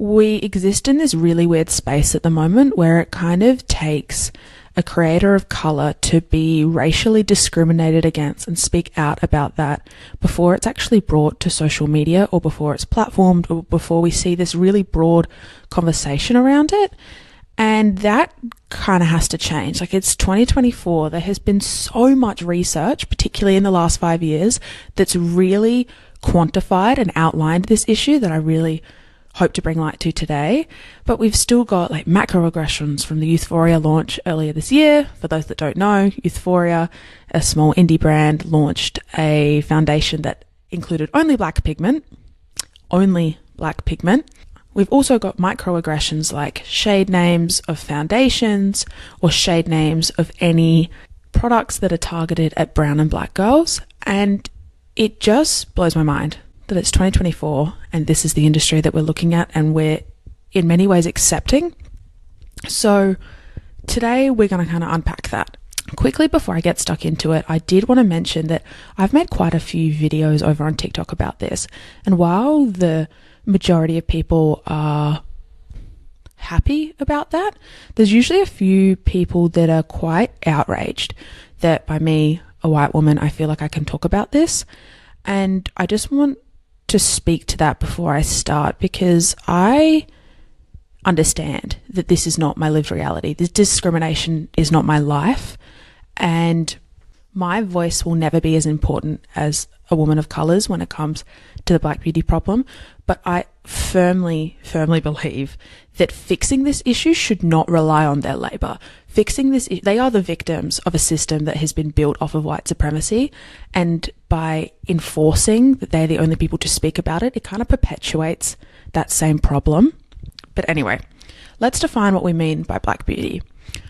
we exist in this really weird space at the moment where it kind of takes a creator of color to be racially discriminated against and speak out about that before it's actually brought to social media or before it's platformed or before we see this really broad conversation around it. And that kind of has to change. Like, it's 2024. There has been so much research, particularly in the last 5 years, that's really quantified and outlined this issue that I really hope to bring light to today. But we've still got like macroaggressions from the Youthforia launch earlier this year. For those that don't know, Youthforia, a small indie brand, launched a foundation that included only black pigment. We've also got microaggressions like shade names of foundations or shade names of any products that are targeted at brown and black girls. And it just blows my mind that it's 2024 and this is the industry that we're looking at and we're in many ways accepting. So today we're going to kind of unpack that. Quickly before I get stuck into it, I did want to mention that I've made quite a few videos over on TikTok about this. And while the majority of people are happy about that, there's usually a few people that are quite outraged that by me, a white woman, I feel like I can talk about this. And I just want to speak to that before I start, because I understand that this is not my lived reality. This discrimination is not my life, and my voice will never be as important as a woman of colours when it comes to the black beauty problem. But I firmly believe that fixing this issue should not rely on their labour. They are the victims of a system that has been built off of white supremacy, and by enforcing that they're the only people to speak about it, it kind of perpetuates that same problem. But anyway, let's define what we mean by black beauty.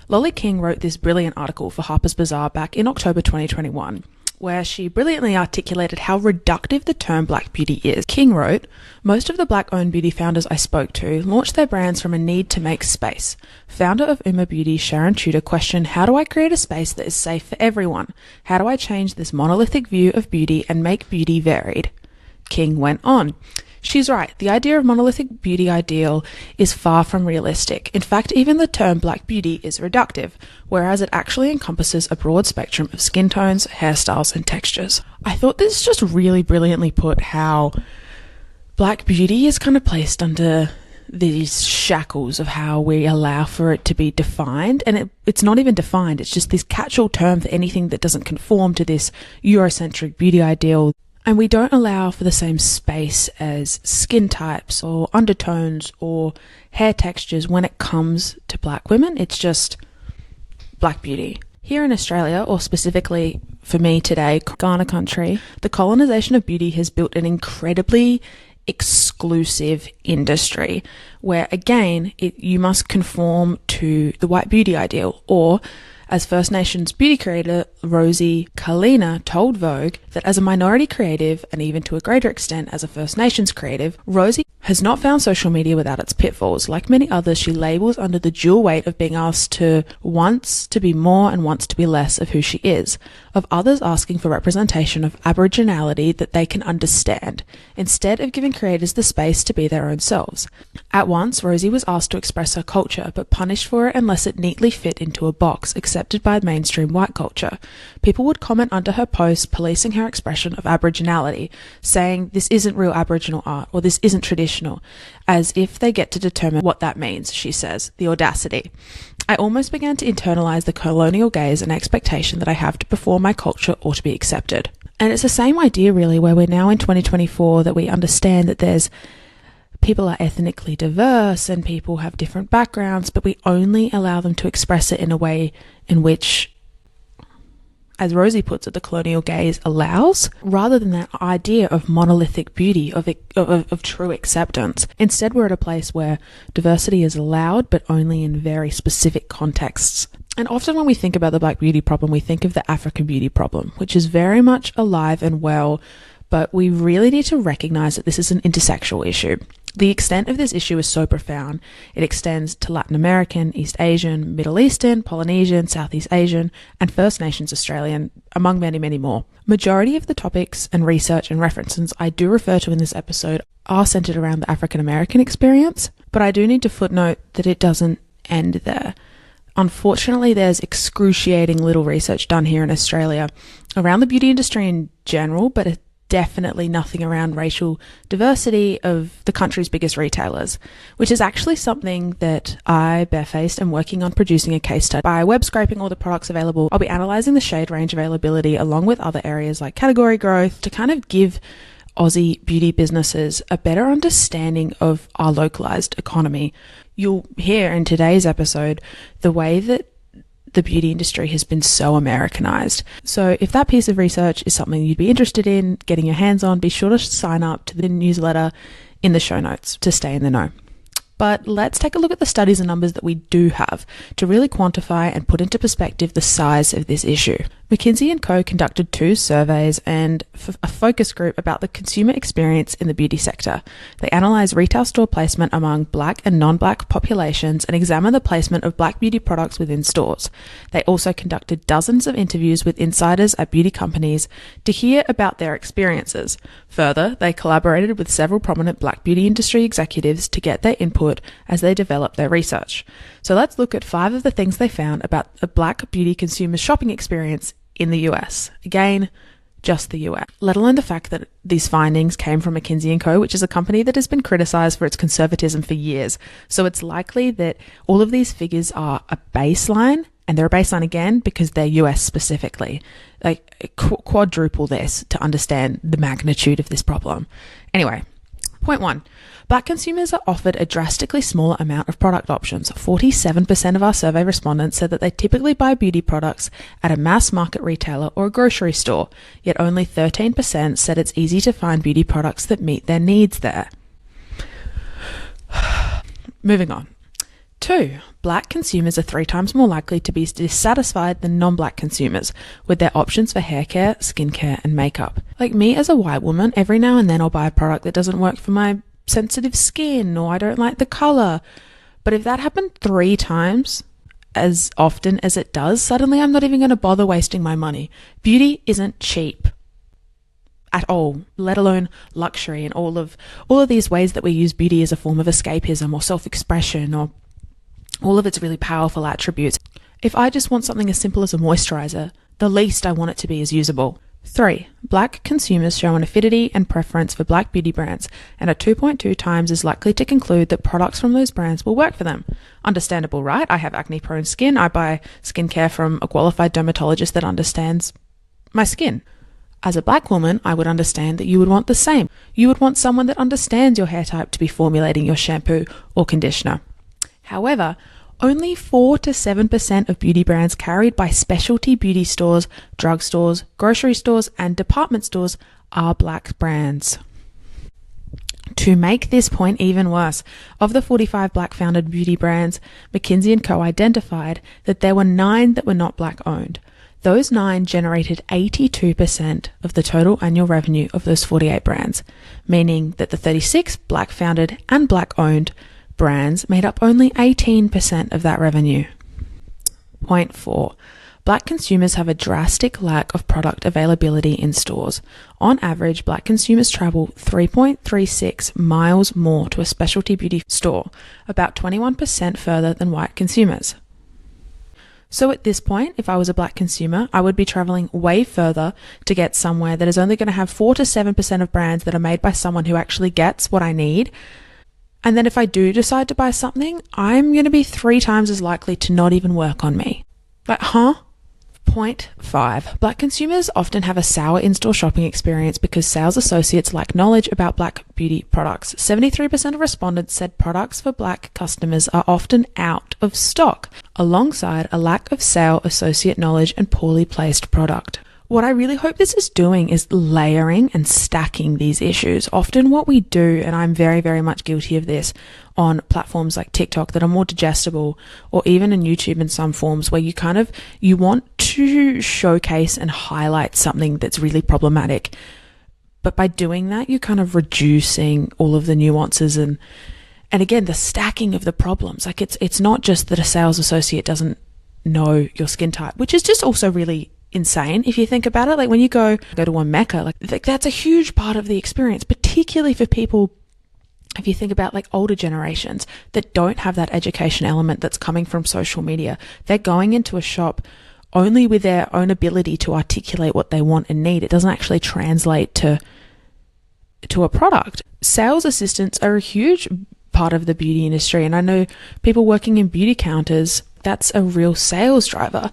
Lolly King wrote this brilliant article for Harper's Bazaar back in October 2021, where she brilliantly articulated how reductive the term black beauty is. King wrote, "Most of the black-owned beauty founders I spoke to launched their brands from a need to make space. Founder of Uma Beauty, Sharon Tudor, questioned, how do I create a space that is safe for everyone? How do I change this monolithic view of beauty and make beauty varied?" King went on, "She's right. The idea of monolithic beauty ideal is far from realistic. In fact, even the term black beauty is reductive, whereas it actually encompasses a broad spectrum of skin tones, hairstyles, and textures." I thought this just really brilliantly put how black beauty is kind of placed under these shackles of how we allow for it to be defined. And it's not even defined. It's just this catch-all term for anything that doesn't conform to this Eurocentric beauty ideal. And we don't allow for the same space as skin types or undertones or hair textures when it comes to black women. It's just black beauty. Here in Australia, or specifically for me today, Ghana country, the colonisation of beauty has built an incredibly exclusive industry where, again, you must conform to the white beauty ideal, or as First Nations beauty creator Rosie Kalina told Vogue, that as a minority creative, and even to a greater extent as a First Nations creative, Rosie has not found social media without its pitfalls. Like many others, she labels under the dual weight of being asked to once to be more and once to be less of who she is, of others asking for representation of Aboriginality that they can understand, instead of giving creators the space to be their own selves. At once, Rosie was asked to express her culture, but punished for it unless it neatly fit into a box accepted by mainstream white culture. People would comment under her posts policing her expression of Aboriginality, saying this isn't real Aboriginal art or this isn't traditional, as if they get to determine what that means, she says. The audacity. I almost began to internalize the colonial gaze and expectation that I have to perform my culture or to be accepted. And it's the same idea really, where we're now in 2024 that we understand that people are ethnically diverse and people have different backgrounds, but we only allow them to express it in a way in which, as Rosie puts it, the colonial gaze allows, rather than that idea of monolithic beauty, of true acceptance. Instead, we're at a place where diversity is allowed, but only in very specific contexts. And often when we think about the black beauty problem, we think of the African beauty problem, which is very much alive and well, but we really need to recognize that this is an intersectional issue. The extent of this issue is so profound. It extends to Latin American, East Asian, Middle Eastern, Polynesian, Southeast Asian, and First Nations Australian, among many, many more. Majority of the topics and research and references I do refer to in this episode are centered around the African American experience, But I do need to footnote that it doesn't end there. Unfortunately, there's excruciating little research done here in Australia around the beauty industry in general, but definitely nothing around racial diversity of the country's biggest retailers, which is actually something that I, Barefaced, am working on producing a case study. By web scraping all the products available, I'll be analysing the shade range availability along with other areas like category growth to kind of give Aussie beauty businesses a better understanding of our localised economy. You'll hear in today's episode the way that the beauty industry has been so Americanized. So if that piece of research is something you'd be interested in getting your hands on, be sure to sign up to the newsletter in the show notes to stay in the know. But let's take a look at the studies and numbers that we do have to really quantify and put into perspective the size of this issue. McKinsey & Co. conducted 2 surveys and a focus group about the consumer experience in the beauty sector. They analysed retail store placement among Black and non-Black populations and examined the placement of Black beauty products within stores. They also conducted dozens of interviews with insiders at beauty companies to hear about their experiences. Further, they collaborated with several prominent Black beauty industry executives to get their input as they developed their research. So let's look at 5 of the things they found about a Black beauty consumer shopping experience in the US. Again, just the US. Let alone the fact that these findings came from McKinsey & Co., which is a company that has been criticized for its conservatism for years. So it's likely that all of these figures are a baseline, and they're a baseline again because they're US specifically. Like quadruple this to understand the magnitude of this problem. Anyway, point 1. Black consumers are offered a drastically smaller amount of product options. 47% of our survey respondents said that they typically buy beauty products at a mass market retailer or a grocery store, yet only 13% said it's easy to find beauty products that meet their needs there. Moving on. 2. Black consumers are 3 times more likely to be dissatisfied than non-Black consumers with their options for hair care, skincare, and makeup. Like me as a white woman, every now and then I'll buy a product that doesn't work for my sensitive skin, or I don't like the color. But if that happened 3 times as often as it does, suddenly I'm not even going to bother wasting my money. Beauty isn't cheap at all, let alone luxury and all of these ways that we use beauty as a form of escapism or self-expression or all of its really powerful attributes. If I just want something as simple as a moisturizer, the least I want it to be is usable. 3. Black consumers show an affinity and preference for Black beauty brands and are 2.2 times as likely to conclude that products from those brands will work for them. Understandable, right? I have acne-prone skin. I buy skincare from a qualified dermatologist that understands my skin. As a Black woman, I would understand that you would want the same. You would want someone that understands your hair type to be formulating your shampoo or conditioner. However, only 4 to 7% of beauty brands carried by specialty beauty stores, drugstores, grocery stores, and department stores are Black brands. To make this point even worse, of the 45 Black-founded beauty brands, McKinsey & Co. identified that there were 9 that were not Black-owned. Those 9 generated 82% of the total annual revenue of those 48 brands, meaning that the 36 Black-founded and Black-owned brands made up only 18% of that revenue. Point 4. Black consumers have a drastic lack of product availability in stores. On average, Black consumers travel 3.36 miles more to a specialty beauty store, about 21% further than white consumers. So at this point, if I was a Black consumer, I would be traveling way further to get somewhere that is only going to have 4 to 7% of brands that are made by someone who actually gets what I need. And then if I do decide to buy something, I'm going to be 3 times as likely to not even work on me. Like, huh? Point 5. Black consumers often have a sour in-store shopping experience because sales associates lack knowledge about Black beauty products. 73% of respondents said products for Black customers are often out of stock, alongside a lack of sales associate knowledge and poorly placed product. What I really hope this is doing is layering and stacking these issues. Often what we do, and I'm very, very much guilty of this on platforms like TikTok that are more digestible, or even in YouTube in some forms, where you want to showcase and highlight something that's really problematic. But by doing that, you're kind of reducing all of the nuances and again, the stacking of the problems. Like it's not just that a sales associate doesn't know your skin type, which is just also really insane if you think about it. Like when you go to a Mecca, like that's a huge part of the experience, particularly for people If you think about like older generations that don't have that education element that's coming from social media, they're going into a shop only with their own ability to articulate what they want and need. It doesn't actually translate to a product. Sales assistants are a huge part of the beauty industry, and I know people working in beauty counters, that's a real sales driver.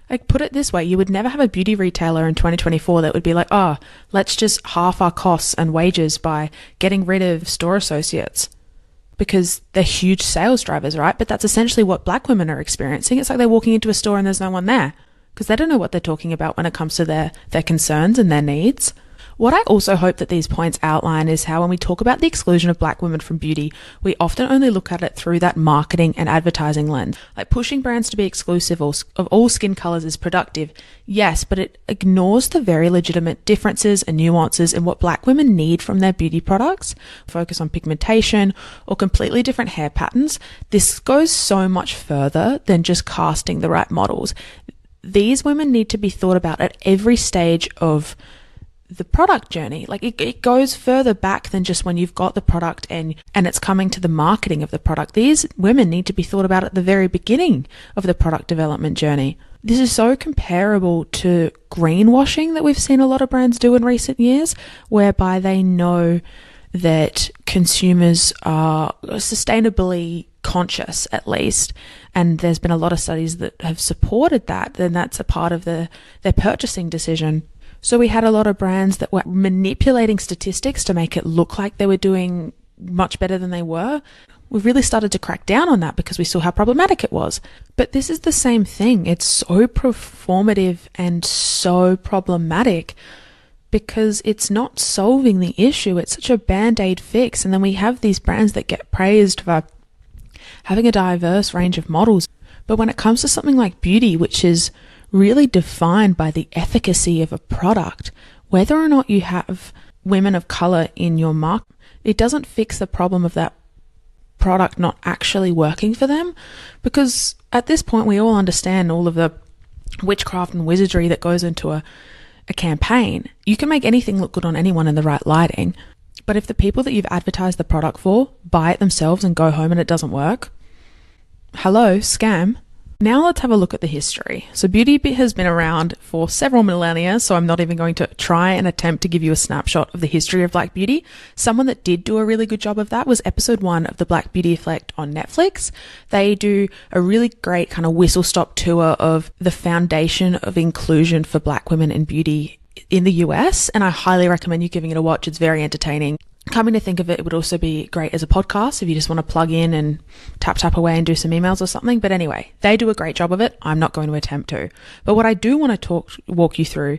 Like, put it this way, you would never have a beauty retailer in 2024 that would be like, oh, let's just half our costs and wages by getting rid of store associates, because they're huge sales drivers, right? But that's essentially what Black women are experiencing. It's like they're walking into a store and there's no one there because they don't know what they're talking about when it comes to their concerns and their needs. What I also hope that these points outline is how when we talk about the exclusion of Black women from beauty, we often only look at it through that marketing and advertising lens. Like, pushing brands to be exclusive of all skin colors is productive, yes, but it ignores the very legitimate differences and nuances in what Black women need from their beauty products. Focus on pigmentation or completely different hair patterns. This goes so much further than just casting the right models. These women need to be thought about at every stage of the product journey. Like, it goes further back than just when you've got the product and it's coming to the marketing of the product. These women need to be thought about at the very beginning of the product development journey. This is so comparable to greenwashing that we've seen a lot of brands do in recent years, whereby they know that consumers are sustainably conscious, at least, and there's been a lot of studies that have supported that, then that's a part of their purchasing decision. So we had a lot of brands that were manipulating statistics to make it look like they were doing much better than they were. We really started to crack down on that because we saw how problematic it was. But this is the same thing. It's so performative and so problematic because it's not solving the issue. It's such a band-aid fix. And then we have these brands that get praised for having a diverse range of models. But when it comes to something like beauty, which is really defined by the efficacy of a product, whether or not you have women of color in your market, it doesn't fix the problem of that product not actually working for them. Because at this point, we all understand all of the witchcraft and wizardry that goes into a campaign. You can make anything look good on anyone in the right lighting. But if the people that you've advertised the product for buy it themselves and go home and it doesn't work, hello, scam. Now let's have a look at the history. So beauty has been around for several millennia, so I'm not even going to try and attempt to give you a snapshot of the history of Black beauty. Someone that did do a really good job of that was episode 1 of the Black Beauty Effect on Netflix. They do a really great kind of whistle-stop tour of the foundation of inclusion for Black women in beauty in the US, and I highly recommend you giving it a watch. It's very entertaining. Coming to think of it, it would also be great as a podcast if you just want to plug in and tap away and do some emails or something. But anyway, they do a great job of it. I'm not going to attempt to. But what I do want to walk you through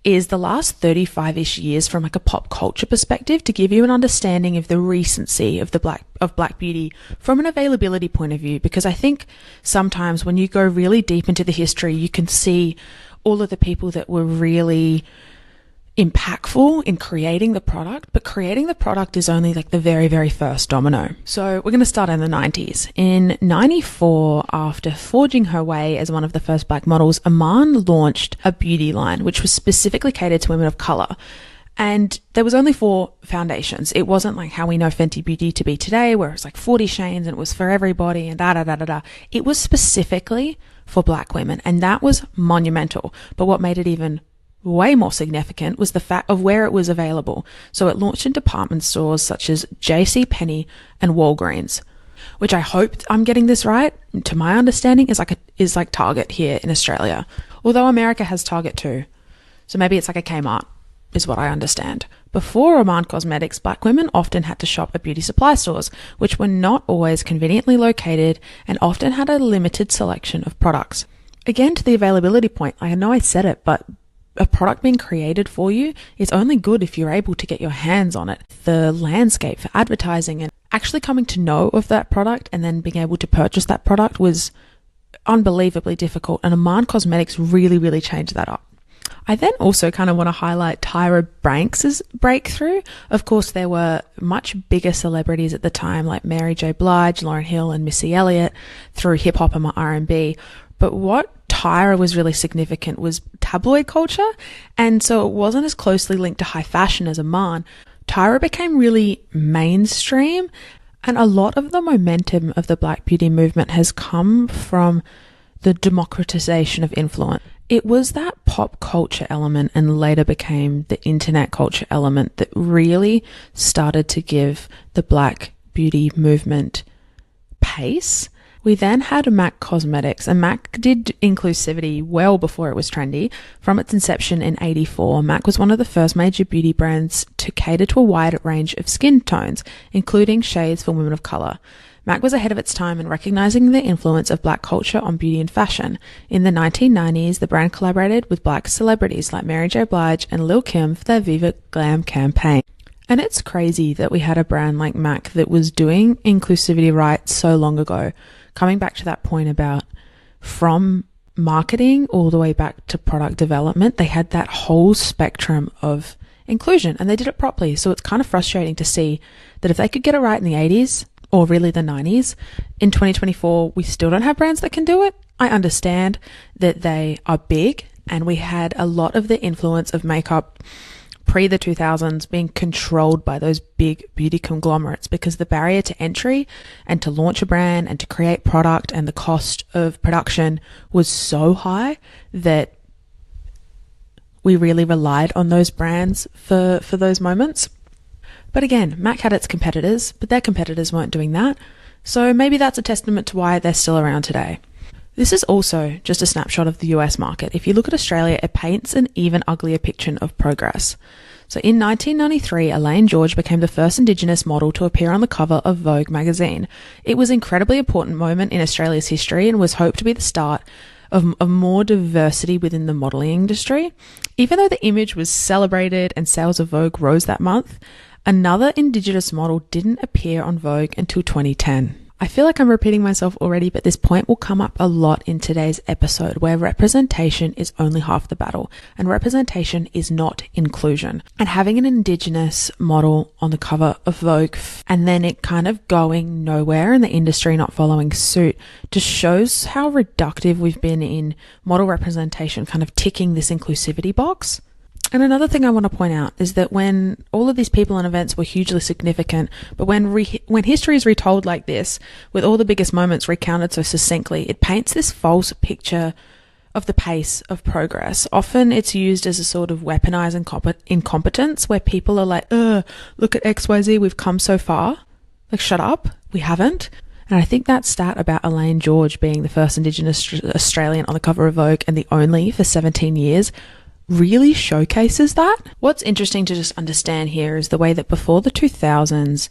is the last 35-ish years from like a pop culture perspective to give you an understanding of the recency of Black beauty from an availability point of view. Because I think sometimes when you go really deep into the history, you can see all of the people that were really impactful in creating the product, but creating the product is only like the very, very first domino. So we're going to start in the 90s. In 94, after forging her way as one of the first Black models, Iman launched a beauty line, which was specifically catered to women of color. And there was only 4 foundations. It wasn't like how we know Fenty Beauty to be today, where it's like 40 shades and it was for everybody and da-da-da-da-da. It was specifically for Black women, and that was monumental. But what made it even way more significant was the fact of where it was available. So it launched in department stores such as JCPenney and Walgreens, which I hope I'm getting this right. To my understanding, is like Target here in Australia. Although America has Target too. So maybe it's like a Kmart, is what I understand. Before Iman Cosmetics, Black women often had to shop at beauty supply stores, which were not always conveniently located and often had a limited selection of products. Again, to the availability point, I know I said it, but a product being created for you is only good if you're able to get your hands on it. The landscape for advertising and actually coming to know of that product and then being able to purchase that product was unbelievably difficult, and Iman Cosmetics really, really changed that up. I then also kind of want to highlight Tyra Banks' breakthrough. Of course, there were much bigger celebrities at the time like Mary J. Blige, Lauryn Hill, and Missy Elliott through hip hop and R&B. But what Tyra was really significant was tabloid culture, and so it wasn't as closely linked to high fashion as Iman. Tyra became really mainstream, and a lot of the momentum of the Black beauty movement has come from the democratization of influence. It was that pop culture element and later became the internet culture element that really started to give the Black beauty movement pace. We then had MAC Cosmetics, and MAC did inclusivity well before it was trendy. From its inception in 1984, MAC was one of the first major beauty brands to cater to a wide range of skin tones, including shades for women of colour. MAC was ahead of its time in recognizing the influence of Black culture on beauty and fashion. In the 1990s, the brand collaborated with Black celebrities like Mary J. Blige and Lil' Kim for their Viva Glam campaign. And it's crazy that we had a brand like MAC that was doing inclusivity right so long ago. Coming back to that point about from marketing all the way back to product development, they had that whole spectrum of inclusion and they did it properly. So it's kind of frustrating to see that if they could get it right in the 80s, or really the 90s, in 2024, we still don't have brands that can do it. I understand that they are big, and we had a lot of the influence of makeup pre the 2000s being controlled by those big beauty conglomerates, because the barrier to entry and to launch a brand and to create product and the cost of production was so high that we really relied on those brands for those moments. But again, MAC had its competitors, but their competitors weren't doing that. So maybe that's a testament to why they're still around today. This is also just a snapshot of the US market. If you look at Australia, it paints an even uglier picture of progress. So in 1993, Elaine George became the first Indigenous model to appear on the cover of Vogue magazine. It was an incredibly important moment in Australia's history and was hoped to be the start of more diversity within the modelling industry. Even though the image was celebrated and sales of Vogue rose that month, another Indigenous model didn't appear on Vogue until 2010. I feel like I'm repeating myself already, but this point will come up a lot in today's episode, where representation is only half the battle, and representation is not inclusion. And having an Indigenous model on the cover of Vogue and then it kind of going nowhere and the industry not following suit just shows how reductive we've been in model representation, kind of ticking this inclusivity box. And another thing I want to point out is that when all of these people and events were hugely significant, but when history is retold like this, with all the biggest moments recounted so succinctly, it paints this false picture of the pace of progress. Often it's used as a sort of weaponized incompetence, where people are like, look at XYZ, we've come so far. Like, shut up, we haven't. And I think that stat about Elaine George being the first Indigenous Australian on the cover of Vogue and the only for 17 years really showcases that. What's interesting to just understand here is the way that before the 2000s,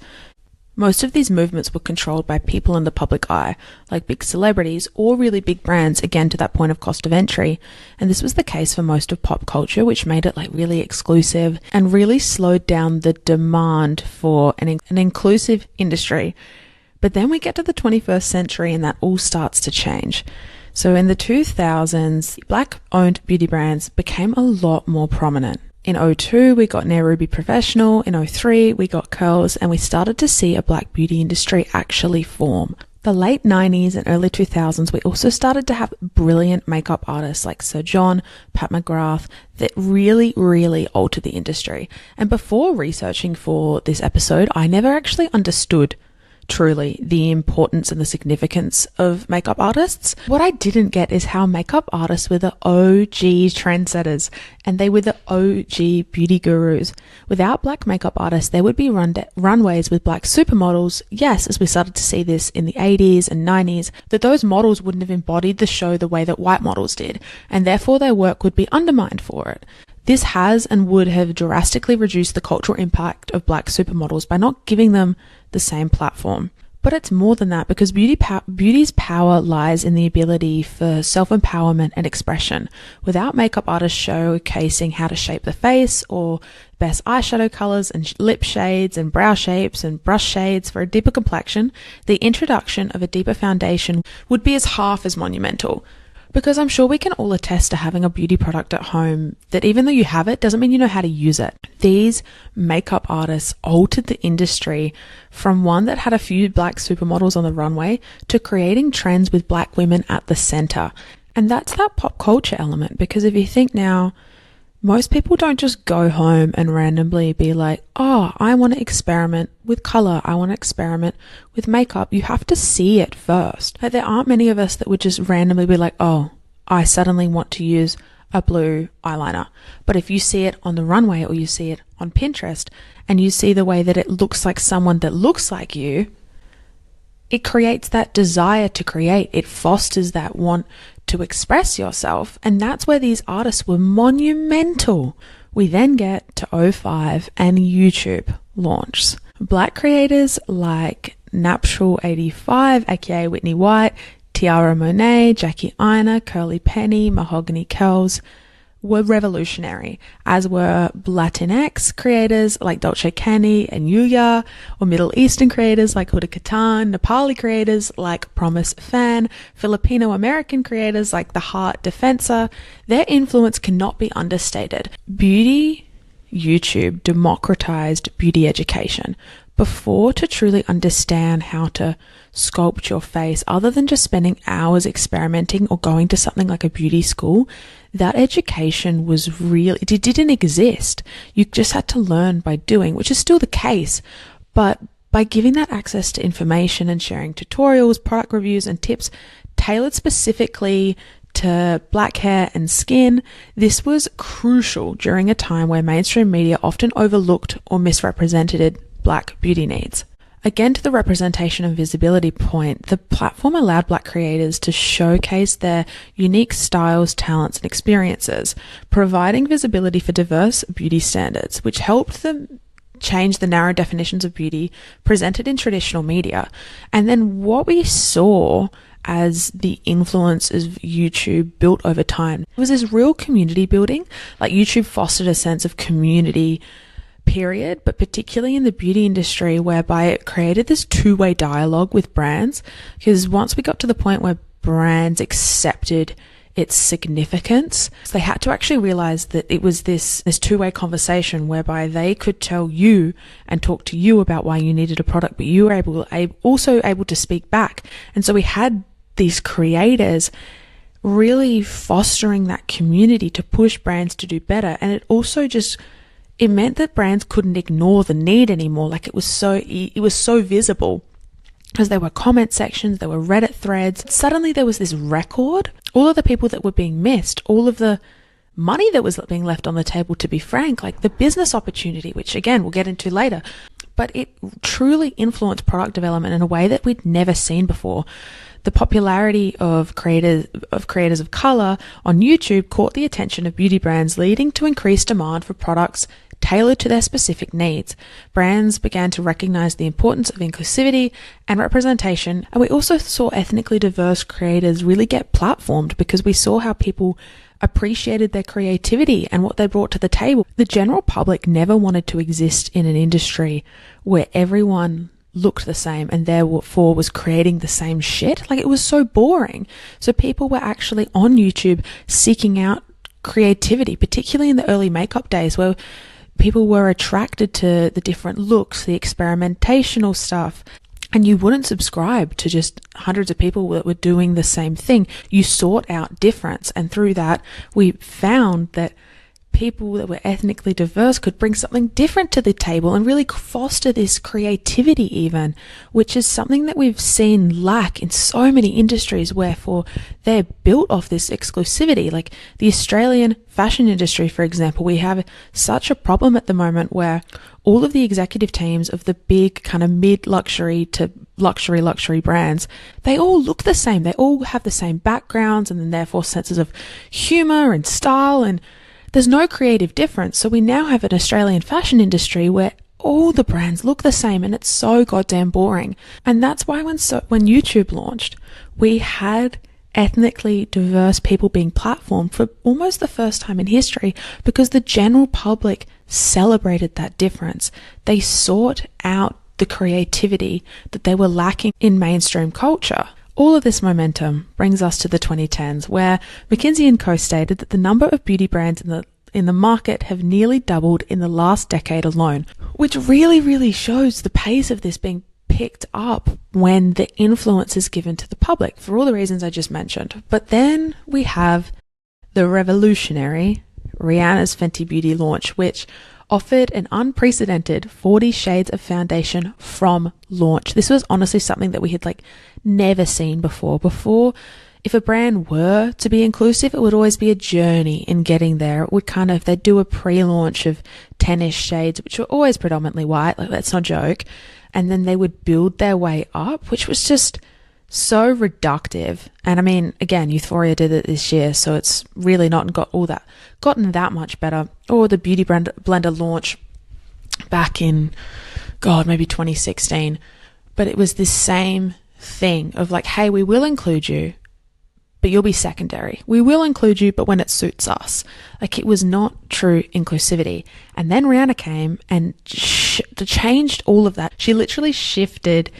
most of these movements were controlled by people in the public eye, like big celebrities or really big brands, again to that point of cost of entry. And this was the case for most of pop culture, which made it like really exclusive and really slowed down the demand for an inclusive industry. But then we get to the 21st century and that all starts to change. So in the 2000s, Black-owned beauty brands became a lot more prominent. In 2002, we got Nairobi Professional. In 2003, we got Curls, and we started to see a Black beauty industry actually form. The late 90s and early 2000s, we also started to have brilliant makeup artists like Sir John, Pat McGrath, that really, really altered the industry. And before researching for this episode, I never actually understood truly the importance and the significance of makeup artists. What I didn't get is how makeup artists were the OG trendsetters and they were the OG beauty gurus. Without Black makeup artists, there would be runways with Black supermodels. Yes, as we started to see this in the 80s and 90s, that those models wouldn't have embodied the show the way that white models did, and therefore their work would be undermined for it. This has and would have drastically reduced the cultural impact of Black supermodels by not giving them the same platform. But it's more than that, because beauty's power lies in the ability for self-empowerment and expression. Without makeup artists showcasing how to shape the face, or best eyeshadow colors and lip shades and brow shapes and brush shades for a deeper complexion, the introduction of a deeper foundation would be as half as monumental. Because I'm sure we can all attest to having a beauty product at home that even though you have it, doesn't mean you know how to use it. These makeup artists altered the industry from one that had a few Black supermodels on the runway to creating trends with Black women at the center. And that's that pop culture element, because if you think now, Most people don't just go home and randomly be like, oh, I want to experiment with color. I want to experiment with makeup. You have to see it first. Like, there aren't many of us that would just randomly be like, oh, I suddenly want to use a blue eyeliner. But if you see it on the runway or you see it on Pinterest and you see the way that it looks like someone that looks like you, it creates that desire to create. It fosters that want to express yourself. And that's where these artists were monumental. We then get to 2005 and YouTube launches. Black creators like Napshul85, aka Whitney White, Tiara Monet, Jackie Aina, Curly Penny, Mahogany Curls were revolutionary, as were Latinx creators like Dolce Candy and Yuya, or Middle Eastern creators like Huda Katan, Nepali creators like Promise Fan, Filipino American creators like The Heart Defensa. Their influence cannot be understated. Beauty YouTube democratized beauty education. Before, to truly understand how to sculpt your face, other than just spending hours experimenting or going to something like a beauty school, that education was really, it didn't exist. You just had to learn by doing, which is still the case. But by giving that access to information and sharing tutorials, product reviews, and tips tailored specifically to black hair and skin, this was crucial during a time where mainstream media often overlooked or misrepresented black beauty needs. Again, to the representation and visibility point, the platform allowed black creators to showcase their unique styles, talents, and experiences, providing visibility for diverse beauty standards, which helped them change the narrow definitions of beauty presented in traditional media. And then what we saw as the influence of YouTube built over time was this real community building. Like, YouTube fostered a sense of community, period, but particularly in the beauty industry, whereby it created this two-way dialogue with brands. Because once we got to the point where brands accepted its significance, they had to actually realize that it was this two-way conversation whereby they could tell you and talk to you about why you needed a product, but you were also able to speak back. And so we had these creators really fostering that community to push brands to do better. And it also it meant that brands couldn't ignore the need anymore. Like, it was so visible, because there were comment sections, there were Reddit threads. Suddenly there was this record, all of the people that were being missed, all of the money that was being left on the table, to be frank, like the business opportunity, which again, we'll get into later. But it truly influenced product development in a way that we'd never seen before. The popularity of creators of color on YouTube caught the attention of beauty brands, leading to increased demand for products tailored to their specific needs. Brands began to recognize the importance of inclusivity and representation, and we also saw ethnically diverse creators really get platformed, because we saw how people appreciated their creativity and what they brought to the table. The general public never wanted to exist in an industry where everyone looked the same and therefore was creating the same shit. Like, it was so boring. So people were actually on YouTube seeking out creativity, particularly in the early makeup days, where people were attracted to the different looks, the experimentational stuff. And you wouldn't subscribe to just hundreds of people that were doing the same thing. You sought out difference. And through that, we found that people that were ethnically diverse could bring something different to the table and really foster this creativity even, which is something that we've seen lack in so many industries, wherefore they're built off this exclusivity. Like the Australian fashion industry, for example, we have such a problem at the moment where all of the executive teams of the big kind of mid-luxury to luxury brands, they all look the same. They all have the same backgrounds and then therefore senses of humor and style, and there's no creative difference. So we now have an Australian fashion industry where all the brands look the same, and it's so goddamn boring. And that's why when YouTube launched, we had ethnically diverse people being platformed for almost the first time in history, because the general public celebrated that difference. They sought out the creativity that they were lacking in mainstream culture. All of this momentum brings us to the 2010s, where McKinsey & Co stated that the number of beauty brands in the market have nearly doubled in the last decade alone, which really shows the pace of this being picked up when the influence is given to the public, for all the reasons I just mentioned. But then we have the revolutionary Rihanna's Fenty Beauty launch, which offered an unprecedented 40 shades of foundation from launch. This was honestly something that we had never seen before. Before, if a brand were to be inclusive, it would always be a journey in getting there. It would they'd do a pre-launch of 10-ish shades, which were always predominantly white, let's not joke. And then they would build their way up, which was just so reductive. And I mean, again, Euphoria did it this year, so it's really not gotten that much better. Or the Beauty Blender launch back in, maybe 2016. But it was this same thing of hey, we will include you, but you'll be secondary. We will include you, but when it suits us. It was not true inclusivity. And then Rihanna came and changed all of that. She literally shifted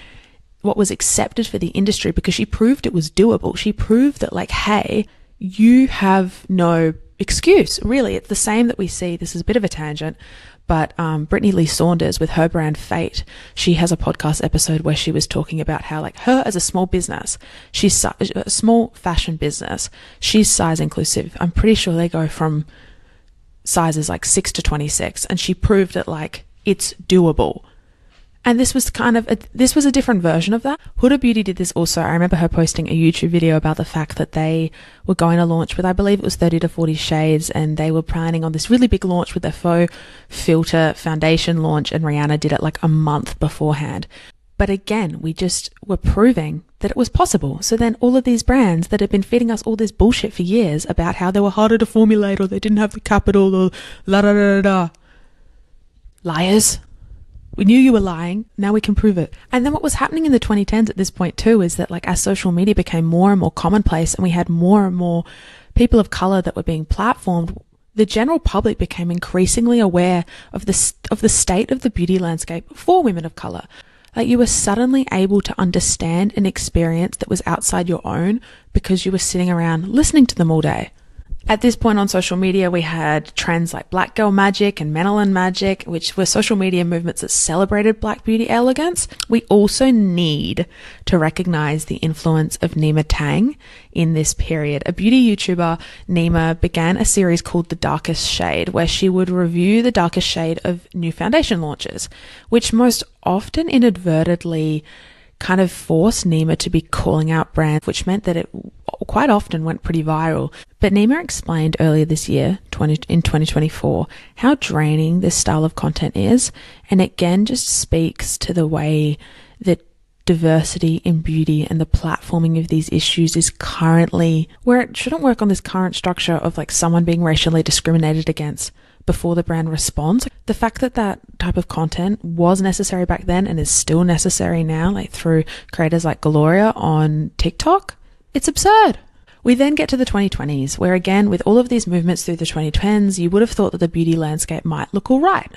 what was accepted for the industry because she proved it was doable. She proved that hey, you have no excuse. Really, it's the same that we see. This is a bit of a tangent, but Brittany Lee Saunders with her brand Fate, she has a podcast episode where she was talking about how her as a small business, she's a small fashion business, she's size inclusive. I'm pretty sure they go from sizes 6 to 26, and she proved that it's doable. And this was this was a different version of that. Huda Beauty did this also. I remember her posting a YouTube video about the fact that they were going to launch with, I believe it was 30 to 40 shades, and they were planning on this really big launch with their faux filter foundation launch, and Rihanna did it a month beforehand. But again, we just were proving that it was possible. So then all of these brands that had been feeding us all this bullshit for years about how they were harder to formulate or they didn't have the capital or la da da da da. Liars. We knew you were lying. Now we can prove it. And then what was happening in the 2010s at this point too is that as social media became more and more commonplace and we had more and more people of color that were being platformed, the general public became increasingly aware of the state of the beauty landscape for women of color. You were suddenly able to understand an experience that was outside your own because you were sitting around listening to them all day. At this point on social media, we had trends like Black Girl Magic and Menelin Magic, which were social media movements that celebrated Black beauty elegance. We also need to recognize the influence of Nima Tang in this period. A beauty YouTuber, Nima, began a series called The Darkest Shade, where she would review the darkest shade of new foundation launches, which most often inadvertently forced Nima to be calling out brands, which meant that it quite often went pretty viral. But Nima explained earlier this year, in 2024, how draining this style of content is. And it again just speaks to the way that diversity in beauty and the platforming of these issues is currently, where it shouldn't work on this current structure of someone being racially discriminated against before the brand responds. The fact that that type of content was necessary back then and is still necessary now, through creators like Gloria on TikTok, it's absurd. We then get to the 2020s, where again, with all of these movements through the 2010s, you would have thought that the beauty landscape might look all right.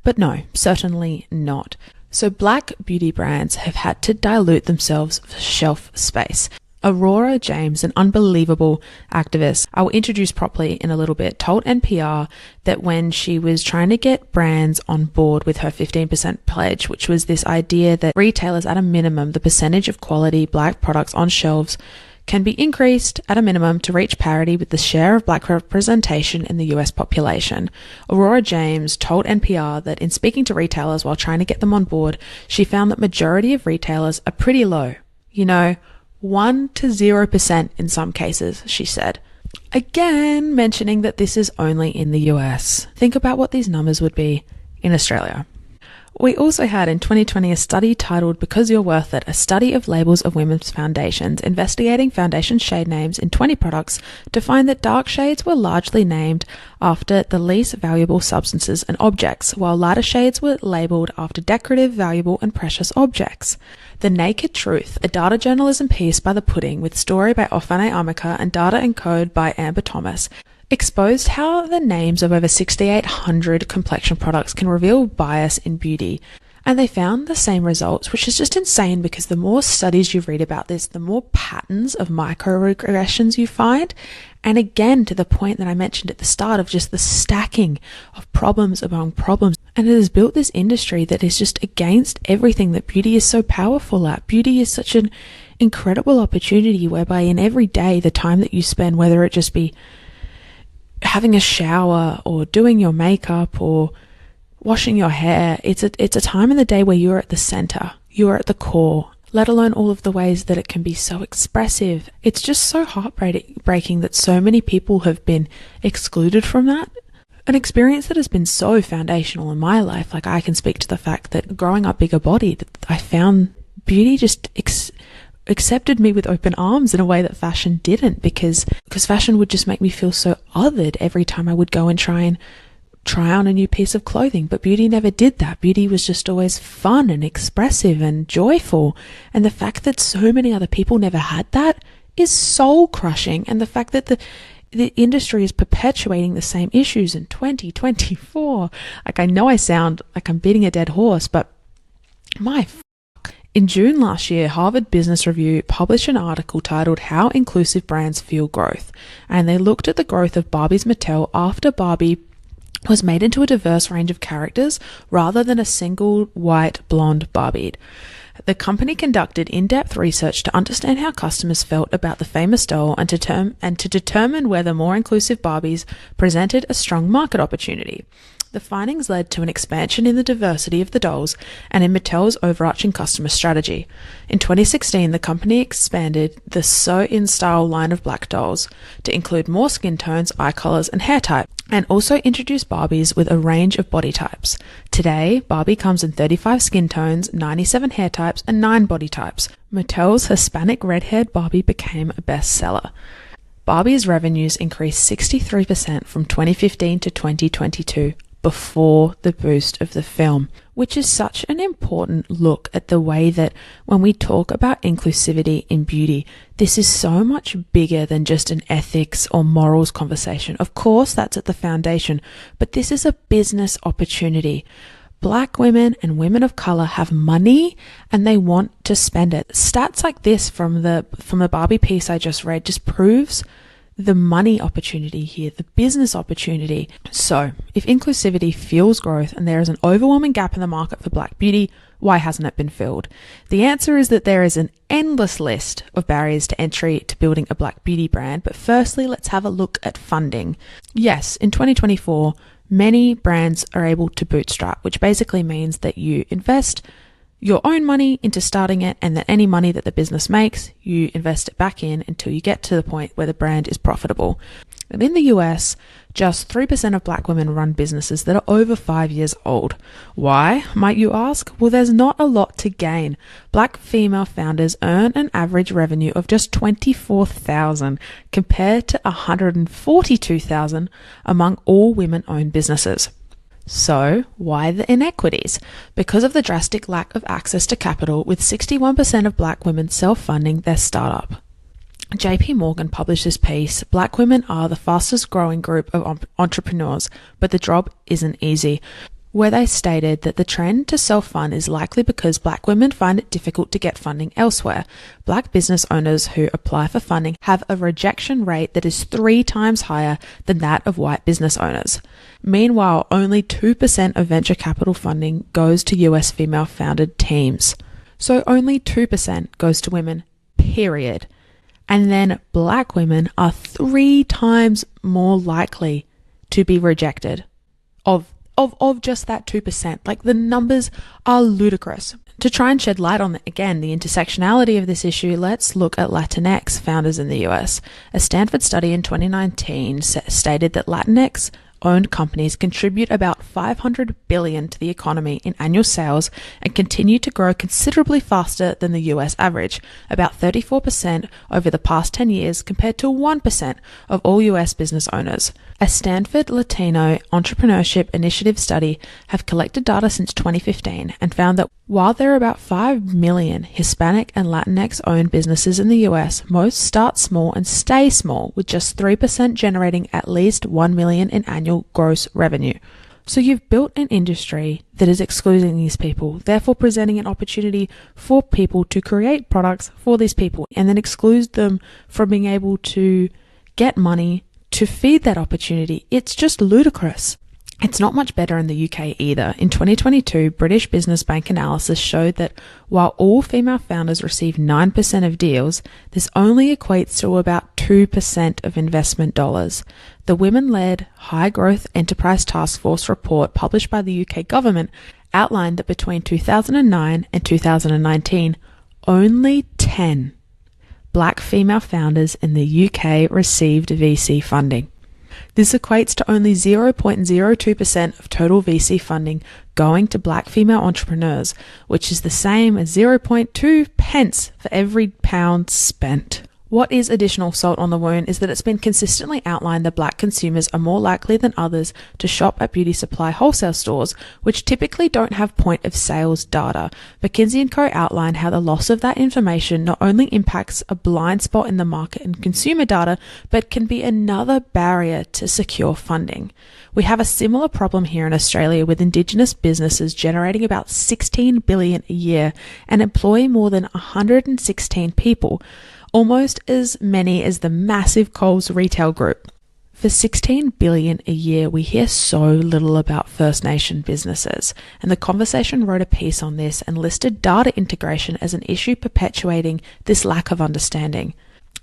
But no, certainly not. So Black beauty brands have had to dilute themselves for shelf space. Aurora James, an unbelievable activist I will introduce properly in a little bit, told NPR that when she was trying to get brands on board with her 15% pledge, which was this idea that retailers at a minimum, the percentage of quality Black products on shelves can be increased at a minimum to reach parity with the share of Black representation in the US population. Aurora James told NPR that in speaking to retailers while trying to get them on board, she found that majority of retailers are pretty low. 1 to 0% in some cases, she said. Again, mentioning that this is only in the US. Think about what these numbers would be in Australia. We also had in 2020 a study titled Because You're Worth It, a study of labels of women's foundations, investigating foundation shade names in 20 products to find that dark shades were largely named after the least valuable substances and objects, while lighter shades were labeled after decorative, valuable, and precious objects. The Naked Truth, a data journalism piece by The Pudding with story by Ofane Amaka and data and code by Amber Thomas, exposed how the names of over 6,800 complexion products can reveal bias in beauty. And they found the same results, which is just insane because the more studies you read about this, the more patterns of microaggressions you find. And again, to the point that I mentioned at the start of just the stacking of problems among problems. And it has built this industry that is just against everything that beauty is so powerful at. Beauty is such an incredible opportunity whereby in every day, the time that you spend, whether it just be having a shower or doing your makeup or washing your hair. It's a time in the day where you're at the center, you're at the core, let alone all of the ways that it can be so expressive. It's just so heartbreaking that so many people have been excluded from that. An experience that has been so foundational in my life. Like, I can speak to the fact that growing up bigger bodied, I found beauty just accepted me with open arms in a way that fashion didn't, because fashion would just make me feel so othered every time I would go and try on a new piece of clothing. But beauty never did that. Beauty was just always fun and expressive and joyful. And the fact that so many other people never had that is soul crushing. And the fact that the industry is perpetuating the same issues in 2024. Like, I know I sound like I'm beating a dead horse, but in June last year, Harvard Business Review published an article titled How Inclusive Brands Fuel Growth. And they looked at the growth of Barbie's Mattel after Barbie was made into a diverse range of characters rather than a single white blonde Barbie. The company conducted in-depth research to understand how customers felt about the famous doll and to determine whether more inclusive Barbies presented a strong market opportunity. The findings led to an expansion in the diversity of the dolls and in Mattel's overarching customer strategy. In 2016, the company expanded the Sew In Style line of black dolls to include more skin tones, eye colors, and hair types, and also introduced Barbies with a range of body types. Today, Barbie comes in 35 skin tones, 97 hair types, and 9 body types. Mattel's Hispanic red-haired Barbie became a bestseller. Barbie's revenues increased 63% from 2015 to 2022. Before the boost of the film, which is such an important look at the way that when we talk about inclusivity in beauty, this is so much bigger than just an ethics or morals conversation. Of course, that's at the foundation, but this is a business opportunity. Black women and women of color have money and they want to spend it. Stats like this from the Barbie piece I just read just proves the money opportunity here, the business opportunity. So, if inclusivity fuels growth and there is an overwhelming gap in the market for black beauty, why hasn't it been filled? The answer is that there is an endless list of barriers to entry to building a black beauty brand, but firstly, let's have a look at funding. Yes, in 2024, many brands are able to bootstrap, which basically means that you invest your own money into starting it, and that any money that the business makes, you invest it back in until you get to the point where the brand is profitable. And in the US, just 3% of black women run businesses that are over 5 years old. Why, might you ask? Well, there's not a lot to gain. Black female founders earn an average revenue of just $24,000 compared to $142,000 among all women-owned businesses. So, why the inequities? Because of the drastic lack of access to capital, with 61% of black women self-funding their startup. JP Morgan published this piece, Black women are the fastest growing group of entrepreneurs, but the job isn't easy, where they stated that the trend to self-fund is likely because black women find it difficult to get funding elsewhere. Black business owners who apply for funding have a rejection rate that is 3 times higher than that of white business owners. Meanwhile, only 2% of venture capital funding goes to US female-founded teams. So only 2% goes to women, period. And then black women are 3 times more likely to be rejected of just that 2%. Like, the numbers are ludicrous. To try and shed light on, again, the intersectionality of this issue, let's look at Latinx founders in the US. A Stanford study in 2019 stated that Latinx owned companies contribute about $500 billion to the economy in annual sales and continue to grow considerably faster than the US average, about 34% over the past 10 years compared to 1% of all US business owners. A Stanford Latino Entrepreneurship Initiative study have collected data since 2015 and found that while there are about 5 million Hispanic and Latinx owned businesses in the US, most start small and stay small, with just 3% generating at least $1 million in annual gross revenue. So you've built an industry that is excluding these people, therefore presenting an opportunity for people to create products for these people, and then excludes them from being able to get money to feed that opportunity. It's just ludicrous. It's not much better in the UK either. In 2022, British Business Bank analysis showed that while all female founders receive 9% of deals, this only equates to about 2% of investment dollars. The women-led High Growth Enterprise Task Force report published by the UK government outlined that between 2009 and 2019, only 10 black female founders in the UK received VC funding. This equates to only 0.02% of total VC funding going to black female entrepreneurs, which is the same as 0.2 pence for every pound spent. What is additional salt on the wound is that it's been consistently outlined that black consumers are more likely than others to shop at beauty supply wholesale stores, which typically don't have point of sales data. McKinsey & Co. outlined how the loss of that information not only impacts a blind spot in the market and consumer data, but can be another barrier to secure funding. We have a similar problem here in Australia with Indigenous businesses generating about $16 billion a year and employing more than 116 people, almost as many as the massive Coles retail group. For $16 billion a year, we hear so little about First Nation businesses, and The Conversation wrote a piece on this and listed data integration as an issue perpetuating this lack of understanding.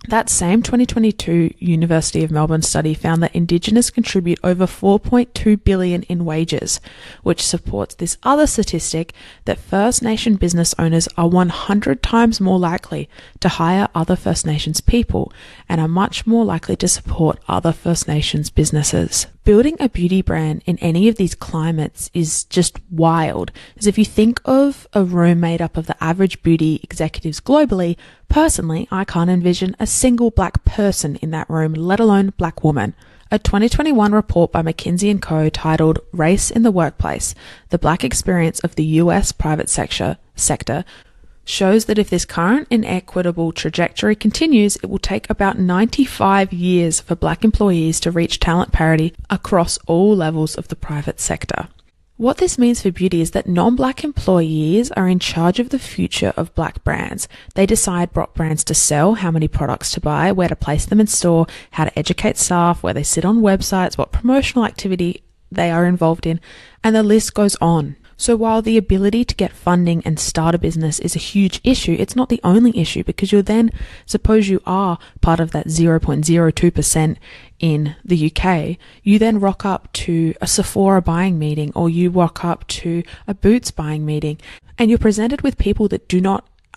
That same 2022 University of Melbourne study found that Indigenous contribute over $4.2 billion in wages, which supports this other statistic that First Nation business owners are 100 times more likely to hire other First Nations people and are much more likely to support other First Nations businesses. Building a beauty brand in any of these climates is just wild, as if you think of a room made up of the average beauty executives globally, personally, I can't envision a single black person in that room, let alone black woman. A 2021 report by McKinsey & Co. titled Race in the Workplace, the Black Experience of the US Private Sector, shows that if this current inequitable trajectory continues, it will take about 95 years for black employees to reach talent parity across all levels of the private sector. What this means for beauty is that non-black employees are in charge of the future of black brands. They decide what brands to sell, how many products to buy, where to place them in store, how to educate staff, where they sit on websites, what promotional activity they are involved in, and the list goes on. So while the ability to get funding and start a business is a huge issue, it's not the only issue, because you'll then, suppose you are part of that 0.02% in the UK, you then rock up to a Sephora buying meeting, or you rock up to a Boots buying meeting, and you're presented with people that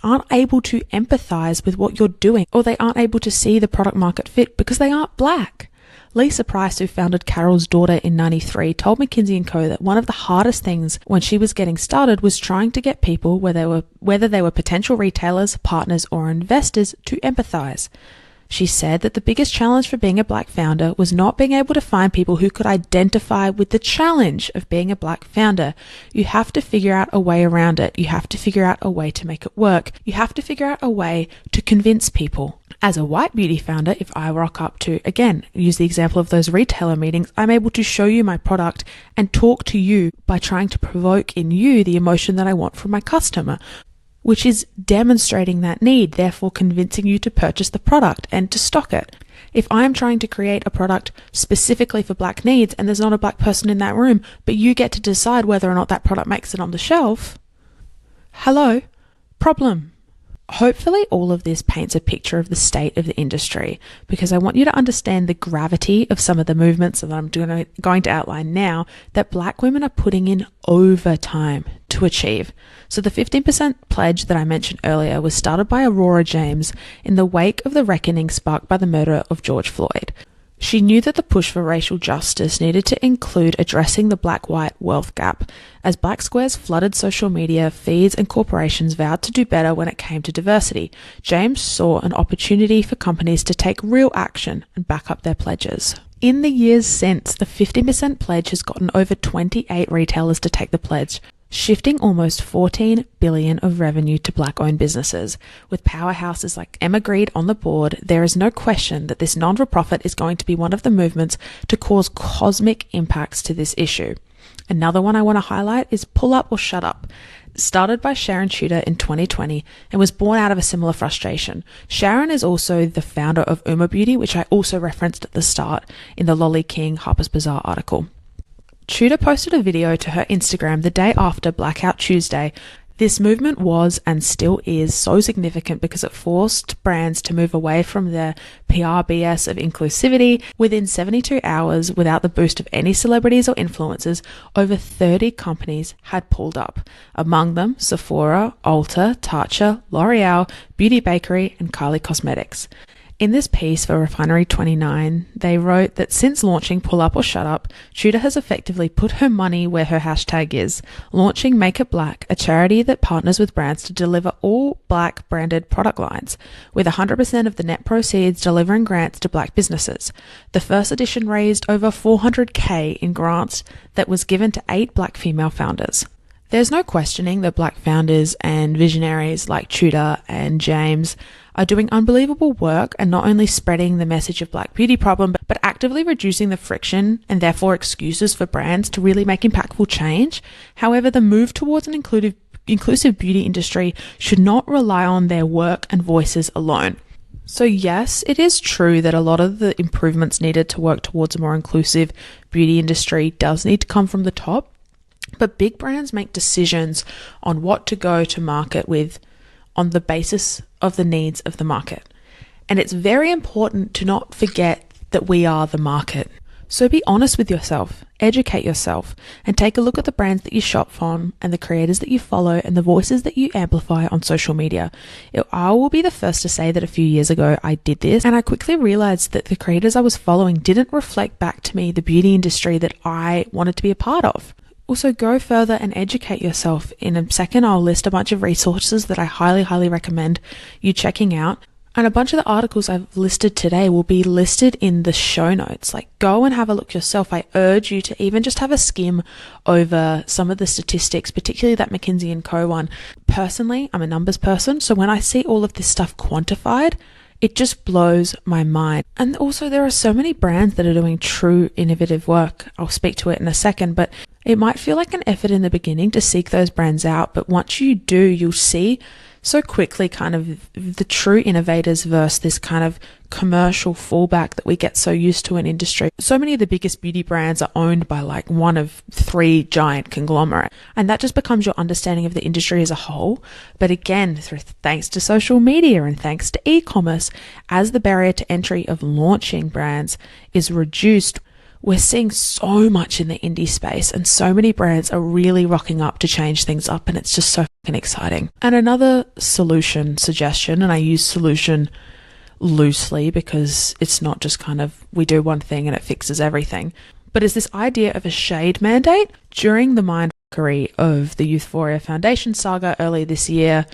aren't able to empathize with what you're doing, or they aren't able to see the product market fit because they aren't black. Lisa Price, who founded Carol's Daughter in '93, told McKinsey & Co. that one of the hardest things when she was getting started was trying to get people, whether they were potential retailers, partners, or investors, to empathize. She said that the biggest challenge for being a black founder was not being able to find people who could identify with the challenge of being a black founder. You have to figure out a way around it. You have to figure out a way to make it work. You have to figure out a way to convince people. As a white beauty founder, if I rock up to, again, use the example of those retailer meetings, I'm able to show you my product and talk to you by trying to provoke in you the emotion that I want from my customer, which is demonstrating that need, therefore convincing you to purchase the product and to stock it. If I'm trying to create a product specifically for black needs and there's not a black person in that room, but you get to decide whether or not that product makes it on the shelf, hello, problem. Hopefully all of this paints a picture of the state of the industry, because I want you to understand the gravity of some of the movements that I'm going to outline now that black women are putting in overtime to achieve. So the 15% pledge that I mentioned earlier was started by Aurora James in the wake of the reckoning sparked by the murder of George Floyd. She knew that the push for racial justice needed to include addressing the black-white wealth gap. As black squares flooded social media feeds and corporations vowed to do better when it came to diversity, James saw an opportunity for companies to take real action and back up their pledges. In the years since, the 50% pledge has gotten over 28 retailers to take the pledge, shifting almost $14 billion of revenue to black-owned businesses. With powerhouses like Emma Grede on the board, there is no question that this non-for-profit is going to be one of the movements to cause cosmic impacts to this issue. Another one I want to highlight is Pull Up or Shut Up. Started by Sharon Tudor in 2020 and was born out of a similar frustration. Sharon is also the founder of Uma Beauty, which I also referenced at the start in the Lolly King Harper's Bazaar article. Tudor posted a video to her Instagram the day after Blackout Tuesday. This movement was and still is so significant because it forced brands to move away from their PR BS of inclusivity. Within 72 hours, without the boost of any celebrities or influencers, over 30 companies had pulled up. Among them, Sephora, Ulta, Tatcha, L'Oreal, Beauty Bakery, and Kylie Cosmetics. In this piece for Refinery 29, they wrote that since launching Pull Up or Shut Up, Tudor has effectively put her money where her hashtag is, launching Make It Black, a charity that partners with brands to deliver all black branded product lines, with 100% of the net proceeds delivering grants to black businesses. The first edition raised over $400K in grants that was given to 8 black female founders. There's no questioning that black founders and visionaries like Tudor and James are doing unbelievable work and not only spreading the message of black beauty problem, but actively reducing the friction and therefore excuses for brands to really make impactful change. However, the move towards an inclusive beauty industry should not rely on their work and voices alone. So yes, it is true that a lot of the improvements needed to work towards a more inclusive beauty industry does need to come from the top, but big brands make decisions on what to go to market with on the basis of the needs of the market. And it's very important to not forget that we are the market. So be honest with yourself, educate yourself, and take a look at the brands that you shop from and the creators that you follow and the voices that you amplify on social media. I will be the first to say that a few years ago I did this, and I quickly realized that the creators I was following didn't reflect back to me the beauty industry that I wanted to be a part of. Also, go further and educate yourself. In a second, I'll list a bunch of resources that I highly recommend you checking out. And a bunch of the articles I've listed today will be listed in the show notes. Like, go and have a look yourself. I urge you to even just have a skim over some of the statistics, particularly that McKinsey & Co. one. Personally, I'm a numbers person, so when I see all of this stuff quantified, it just blows my mind. And also, there are so many brands that are doing true innovative work. I'll speak to it in a second, but it might feel like an effort in the beginning to seek those brands out. But once you do, you'll see so quickly kind of the true innovators versus this kind of commercial fallback that we get so used to in industry. So many of the biggest beauty brands are owned by like one of 3 giant conglomerates, and that just becomes your understanding of the industry as a whole. But again, thanks to social media and thanks to e-commerce, as the barrier to entry of launching brands is reduced, we're seeing so much in the indie space, and so many brands are really rocking up to change things up, and it's just so fucking exciting. And another solution suggestion, and I use solution loosely because it's not just kind of we do one thing and it fixes everything, but is this idea of a shade mandate. During the mindfuckery of the Euphoria Foundation saga early this year,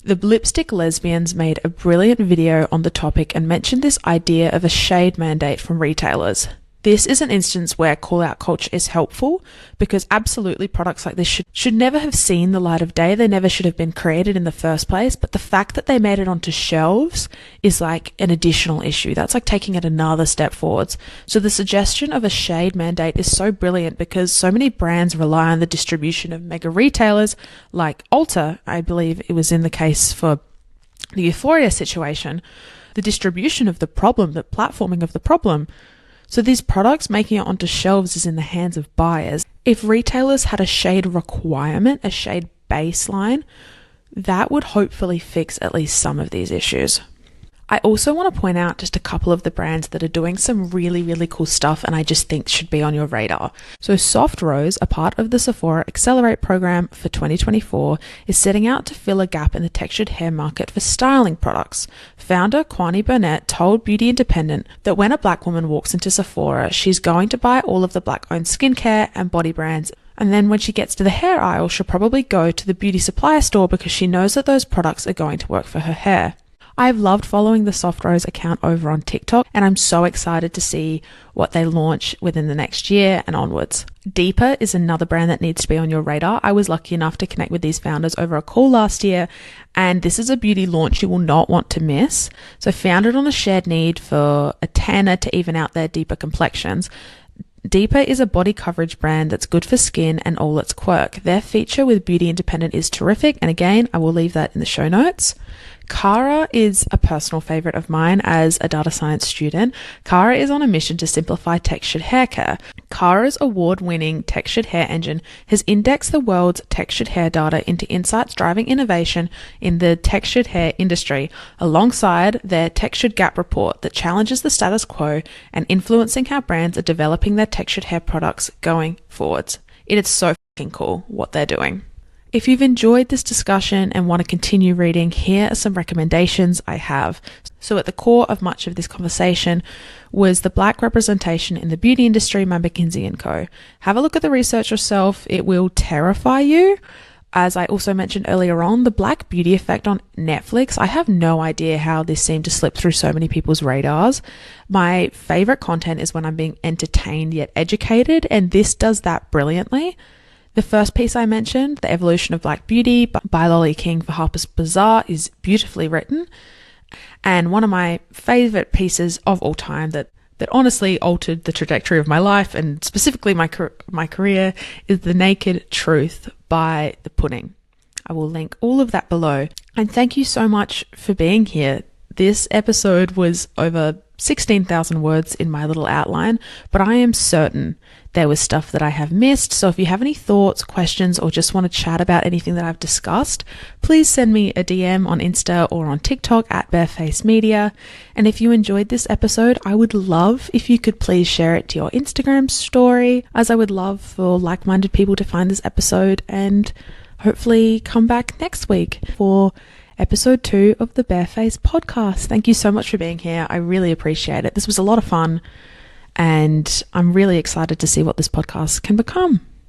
the Lipstick Lesbians made a brilliant video on the topic and mentioned this idea of a shade mandate from retailers. This is an instance where call-out culture is helpful because absolutely products like this should never have seen the light of day. They never should have been created in the first place. But the fact that they made it onto shelves is like an additional issue. That's like taking it another step forwards. So the suggestion of a shade mandate is so brilliant because so many brands rely on the distribution of mega retailers like Ulta. I believe it was in the case for the Euphoria situation, the distribution of the problem, the platforming of the problem. So these products making it onto shelves is in the hands of buyers. If retailers had a shade requirement, a shade baseline, that would hopefully fix at least some of these issues. I also want to point out just a couple of the brands that are doing some really cool stuff and I just think should be on your radar. So Soft Rose, a part of the Sephora Accelerate program for 2024, is setting out to fill a gap in the textured hair market for styling products. Founder Kwani Burnett told Beauty Independent that when a black woman walks into Sephora, she's going to buy all of the black-owned skincare and body brands. And then when she gets to the hair aisle, she'll probably go to the beauty supplier store because she knows that those products are going to work for her hair. I've loved following the Soft Rose account over on TikTok, and I'm so excited to see what they launch within the next year and onwards. Deeper is another brand that needs to be on your radar. I was lucky enough to connect with these founders over a call last year, and this is a beauty launch you will not want to miss. So founded on a shared need for a tanner to even out their deeper complexions, Deeper is a body coverage brand that's good for skin and all its quirk. Their feature with Beauty Independent is terrific, and again, I will leave that in the show notes. Kara is a personal favorite of mine as a data science student. Kara is on a mission to simplify textured hair care. Kara's award-winning textured hair engine has indexed the world's textured hair data into insights driving innovation in the textured hair industry, alongside their textured gap report that challenges the status quo and influencing how brands are developing their textured hair products going forwards. It is so fucking cool what they're doing. If you've enjoyed this discussion and want to continue reading, here are some recommendations I have. So at the core of much of this conversation was the Black representation in the beauty industry by McKinsey & Co. Have a look at the research yourself. It will terrify you. As I also mentioned earlier on, the Black beauty effect on Netflix. I have no idea how this seemed to slip through so many people's radars. My favorite content is when I'm being entertained yet educated, and this does that brilliantly. The first piece I mentioned, The Evolution of Black Beauty by Lolly King for Harper's Bazaar, is beautifully written. And one of my favorite pieces of all time that honestly altered the trajectory of my life and specifically my career is The Naked Truth by The Pudding. I will link all of that below. And thank you so much for being here. This episode was over 16,000 words in my little outline, but I am certain there was stuff that I have missed. So if you have any thoughts, questions, or just want to chat about anything that I've discussed, please send me a DM on Insta or on TikTok at Barefaced Media. And if you enjoyed this episode, I would love if you could please share it to your Instagram story, as I would love for like-minded people to find this episode and hopefully come back next week for episode 2 of the Barefaced Podcast. Thank you so much for being here. I really appreciate it. This was a lot of fun, and I'm really excited to see what this podcast can become.